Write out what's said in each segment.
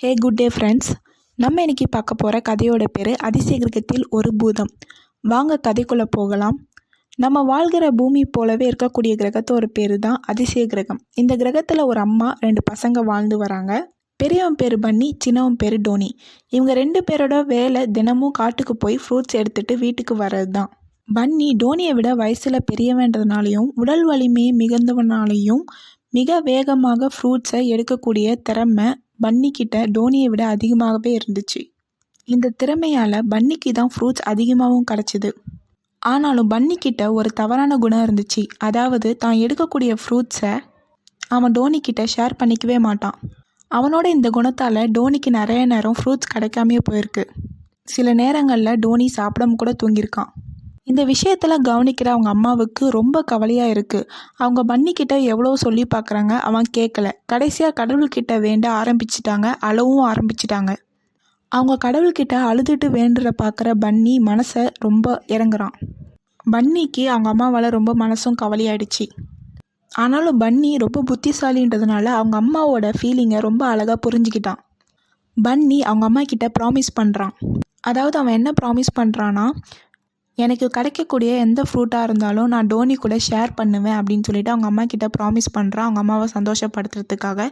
ஹே good day friends. நம்ம இன்னைக்கு பார்க்க போகிற கதையோட பேர் அதிசய கிரகத்தில் ஒரு பூதம். வாங்க கதைக்குள்ளே போகலாம். நம்ம வாழ்கிற பூமி போலவே இருக்கக்கூடிய கிரகத்தோட பேர் தான் அதிசய கிரகம். இந்த கிரகத்தில் ஒரு அம்மா 2 பசங்க வாழ்ந்து வராங்க. பெரியவன் பேர் பன்னி, சின்னவன் பேர் டோனி. இவங்க 2 பேரோட வேலை தினமும் காட்டுக்கு போய் ஃப்ரூட்ஸ் எடுத்துகிட்டு வீட்டுக்கு வர்றது தான். பன்னி டோனியை விட வயசில் பெரியவன்றதுனாலையும் உடல் வலிமையை மிகுந்தவனாலையும் மிக வேகமாக ஃப்ரூட்ஸை எடுக்கக்கூடிய திறமை பன்னிக்கிட்ட டோனியை விட அதிகமாகவே இருந்துச்சு. இந்த திறமையால் பன்னிக்கு தான் ஃப்ரூட்ஸ் அதிகமாகவும் கிடச்சிது. ஆனாலும் பன்னிக்கிட்ட ஒரு தவறான குணம் இருந்துச்சு. அதாவது தான் எடுக்கக்கூடிய ஃப்ரூட்ஸை அவன் டோனிக்கிட்ட ஷேர் பண்ணிக்கவே மாட்டான். அவனோட இந்த குணத்தால் டோனிக்கு நிறைய நேரம் ஃப்ரூட்ஸ் கிடைக்காமையே போயிருக்கு. சில நேரங்களில் டோனி சாப்பிடாம கூட தூங்கியிருக்கான். இந்த விஷயத்தில் கவனிக்கிற அவங்க அம்மாவுக்கு ரொம்ப கவலையாக இருக்குது. அவங்க பன்னிக்கிட்ட எவ்வளோ சொல்லி பார்க்குறாங்க, அவன் கேட்கல. கடைசியாக கடவுள்கிட்ட வேண்ட ஆரம்பிச்சிட்டாங்க, அழவும் ஆரம்பிச்சிட்டாங்க. அவங்க கடவுள்கிட்ட அழுதுட்டு வேண்டுற பார்க்குற பன்னி மனசை ரொம்ப இறங்குறான். பன்னிக்கு அவங்க அம்மாவால் ரொம்ப மனசும் கவலையாயிடுச்சு. ஆனாலும் பன்னி ரொம்ப புத்திசாலின்றதுனால அவங்க அம்மாவோட ஃபீலிங்கை ரொம்ப அழகாக புரிஞ்சுக்கிட்டான். பன்னி அவங்க அம்மா கிட்ட ப்ராமிஸ் பண்ணுறான். அதாவது அவன் என்ன ப்ராமிஸ் பண்ணுறான்னா, எனக்கு கிடைக்கக்கூடிய எந்த ஃப்ரூட்டாக இருந்தாலும் நான் டோனி கூட ஷேர் பண்ணுவேன் அப்படின்னு சொல்லிட்டு அவங்க அம்மா கிட்ட ப்ராமிஸ் பண்ணுறான், அவங்க அம்மாவை சந்தோஷப்படுத்துறதுக்காக.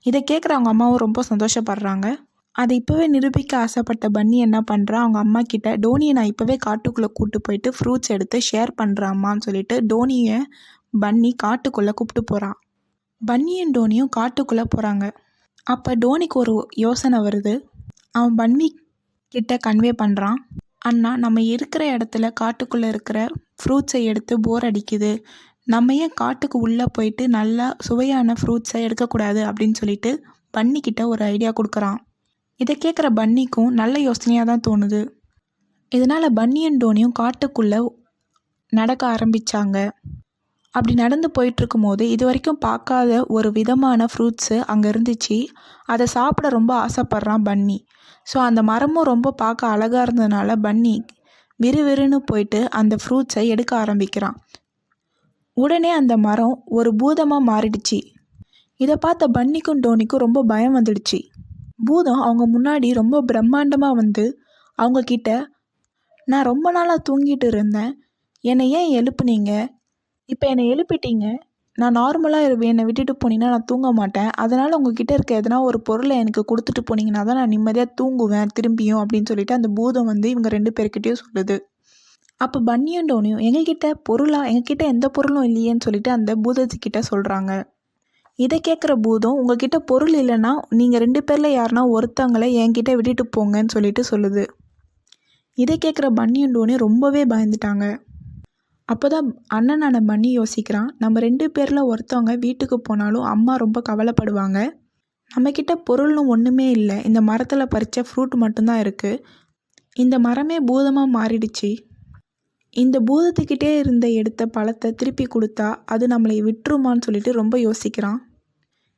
இதை கேட்குற அவங்க அம்மாவும் ரொம்ப சந்தோஷப்படுறாங்க. அதை இப்போவே நிரூபிக்க ஆசைப்பட்ட பன்னி என்ன பண்ணுறான், அவங்க அம்மா கிட்ட டோனியை நான் இப்போவே காட்டுக்குள்ளே கூப்பிட்டு போயிட்டு ஃப்ரூட்ஸ் எடுத்து ஷேர் பண்ணுறேன் அம்மான்னு சொல்லிட்டு டோனியை பன்னி காட்டுக்குள்ளே கூப்பிட்டு போகிறான். பன்னியும் டோனியும் காட்டுக்குள்ளே போகிறாங்க. அப்போ டோனிக்கு ஒரு யோசனை வருது. அவன் பன்னி கிட்ட கன்வே பண்ணுறான், அண்ணா நம்ம இருக்கிற இடத்துல காட்டுக்குள்ளே இருக்கிற ஃப்ரூட்ஸை எடுத்து போர் அடிக்குது, நம்ம ஏன் காட்டுக்கு உள்ளே போயிட்டு நல்லா சுவையான ஃப்ரூட்ஸை எடுக்கக்கூடாது அப்படின்னு சொல்லிட்டு பன்னிக்கிட்ட ஒரு ஐடியா கொடுக்குறான். இதை கேட்குற பன்னிக்கும் நல்ல யோசனையாக தான் தோணுது. இதனால் பன்னியும் டோனியும் காட்டுக்குள்ளே நடக்க ஆரம்பித்தாங்க. அப்படி நடந்து போயிட்டுருக்கும் போது இது வரைக்கும் பார்க்காத ஒரு விதமான ஃப்ரூட்ஸு அங்கே இருந்துச்சு. அதை சாப்பிட ரொம்ப ஆசைப்பட்றான் பன்னி. ஸோ அந்த மரமும் ரொம்ப பார்க்க அழகாக இருந்ததுனால பன்னி விறுவிறுன்னு போயிட்டு அந்த ஃப்ரூட்ஸை எடுக்க ஆரம்பிக்கிறான். உடனே அந்த மரம் ஒரு பூதமாக மாறிடுச்சு. இதை பார்த்த பன்னிக்கும் டோனிக்கும் ரொம்ப பயம் வந்துடுச்சு. பூதம் அவங்க முன்னாடி ரொம்ப பிரம்மாண்டமாக வந்து அவங்கக்கிட்ட, நான் ரொம்ப நாளாக தூங்கிட்டு இருந்தேன், என்னை ஏன் எழுப்புனீங்க, இப்போ என்னை எழுப்பிட்டீங்க, நான் நார்மலாக என்னை விட்டுட்டு போனீங்கன்னா நான் தூங்க மாட்டேன், அதனால் உங்ககிட்ட இருக்க எதனா ஒரு பொருளை எனக்கு கொடுத்துட்டு போனீங்கன்னா தான் நான் நிம்மதியாக தூங்குவேன் திரும்பியும் அப்படின்னு சொல்லிட்டு அந்த பூதம் வந்து இவங்க 2 பேர்கிட்டையும் சொல்லுது. அப்போ பன்னியும் டோனியும் எங்ககிட்ட எங்ககிட்ட எந்த பொருளும் இல்லையேன்னு சொல்லிட்டு அந்த பூதத்துக்கிட்ட சொல்கிறாங்க. இதை கேட்குற பூதம், உங்ககிட்ட பொருள் இல்லைன்னா நீங்கள் 2 பேரில் யாருன்னா ஒருத்தவங்களை என்கிட்ட விட்டுட்டு போங்கன்னு சொல்லிட்டு சொல்லுது. இதை கேட்குற பன்னியும் டோனியும் ரொம்பவே பயந்துட்டாங்க. அப்போ தான் அண்ணனான பன்னி யோசிக்கிறான், நம்ம 2 பேரில் ஒருத்தவங்க வீட்டுக்கு போனாலும் அம்மா ரொம்ப கவலைப்படுவாங்க, நம்மக்கிட்ட பொருள்னு ஒன்றுமே இல்லை, இந்த மரத்தில் பறித்த ஃப்ரூட் மட்டும்தான் இருக்குது, இந்த மரமே பூதமாக மாறிடுச்சு, இந்த பூதத்துக்கிட்டே எடுத்த பழத்தை திருப்பி கொடுத்தா அது நம்மளை விட்டுருமான்னு சொல்லிட்டு ரொம்ப யோசிக்கிறான்.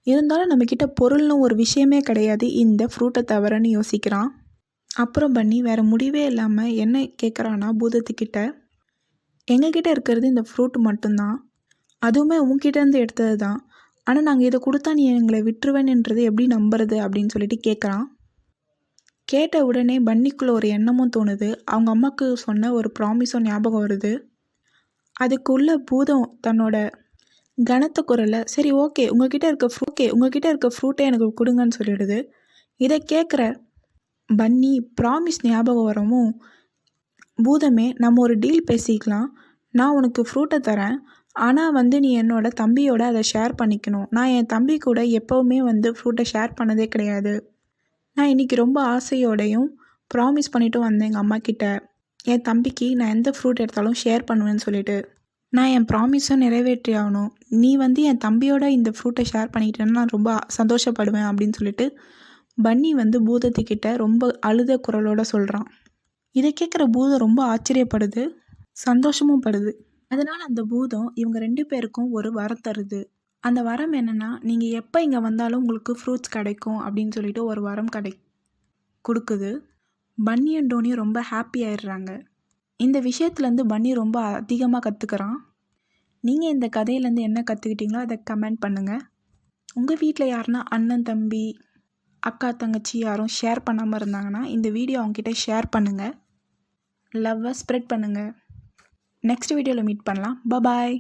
இருந்தாலும் நம்மக்கிட்ட பொருள்னு ஒரு விஷயமே கிடையாது இந்த ஃப்ரூட்டை தவிரன்னு யோசிக்கிறான். அப்புறம் பன்னி வேறு முடிவே இல்லாமல் என்ன கேட்குறான்னா பூதத்துக்கிட்ட, எங்ககிட்ட இருக்கிறது இந்த ஃப்ரூட் மட்டும்தான், அதுவுமே உங்ககிட்டேருந்து எடுத்தது தான், ஆனால் நாங்கள் இதை கொடுத்தா நீ எங்களை விட்டுருவேன்ன்றது எப்படி நம்புறது அப்படின்னு சொல்லிட்டு கேட்குறான். கேட்ட உடனே பன்னிக்குள்ளே ஒரு எண்ணமும் தோணுது. அவங்க அம்மாவுக்கு சொன்ன ஒரு ப்ராமிஸும் ஞாபகம் வருது. அதுக்குள்ள பூதம் தன்னோட கனத்த குரலை, சரி ஓகே உங்ககிட்ட இருக்க ஃப்ரூட்டை எனக்கு கொடுங்கன்னு சொல்லிடுது. இதை கேட்குற பன்னி ப்ராமிஸ் ஞாபகம் வரவும், பூதமே நம்ம ஒரு டீல் பேசிக்கலாம், நான் உனக்கு ஃப்ரூட்டை தரேன், ஆனால் வந்து நீ என்னோட தம்பியோட அதை ஷேர் பண்ணிக்கணும், நான் என் தம்பி கூட எப்போவுமே வந்து ஃப்ரூட்டை ஷேர் பண்ணதே கிடையாது, நான் இன்றைக்கி ரொம்ப ஆசையோடையும் ப்ராமிஸ் பண்ணிவிட்டு வந்தேன் எங்கள் அம்மா கிட்ட, என் தம்பிக்கு நான் எந்த ஃப்ரூட் எடுத்தாலும் ஷேர் பண்ணுவேன்னு சொல்லிட்டு, நான் என் ப்ராமிஸும் நிறைவேற்றி ஆகணும், நீ வந்து என் தம்பியோட இந்த ஃப்ரூட்டை ஷேர் பண்ணிக்கிட்டேன்னா நான் ரொம்ப சந்தோஷப்படுவேன் அப்படின்னு சொல்லிட்டு பன்னி வந்து பூதத்துக்கிட்ட ரொம்ப அழுத குரலோட சொல்கிறான். இதை கேட்குற பூதம் ரொம்ப ஆச்சரியப்படுது, சந்தோஷமும் படுது. அதனால் அந்த பூதம் இவங்க 2 பேருக்கும் ஒரு வரம் தருது. அந்த வரம் என்னென்னா, நீங்கள் எப்போ இங்கே வந்தாலும் உங்களுக்கு ஃப்ரூட்ஸ் கிடைக்கும் அப்படின்னு சொல்லிட்டு ஒரு வரம் கொடுக்குது. பன்னியும் டோனியும் ரொம்ப ஹாப்பி ஆயிடுறாங்க. இந்த விஷயத்துலேருந்து பன்னி ரொம்ப அதிகமாக கற்றுக்கிறான். நீங்கள் இந்த கதையிலேருந்து என்ன கற்றுக்கிட்டீங்களோ அதை கமெண்ட் பண்ணுங்கள். உங்கள் வீட்டில் யாருன்னா அண்ணன் தம்பி அக்கா தங்கச்சி யாரும் ஷேர் பண்ணாமல் இருந்தாங்கன்னா இந்த வீடியோ அவங்ககிட்ட ஷேர் பண்ணுங்கள். லவ்வை ஸ்ப்ரெட் பண்ணுங்கள். நெக்ஸ்ட் வீடியோவில் மீட் பண்ணலாம். பாய்.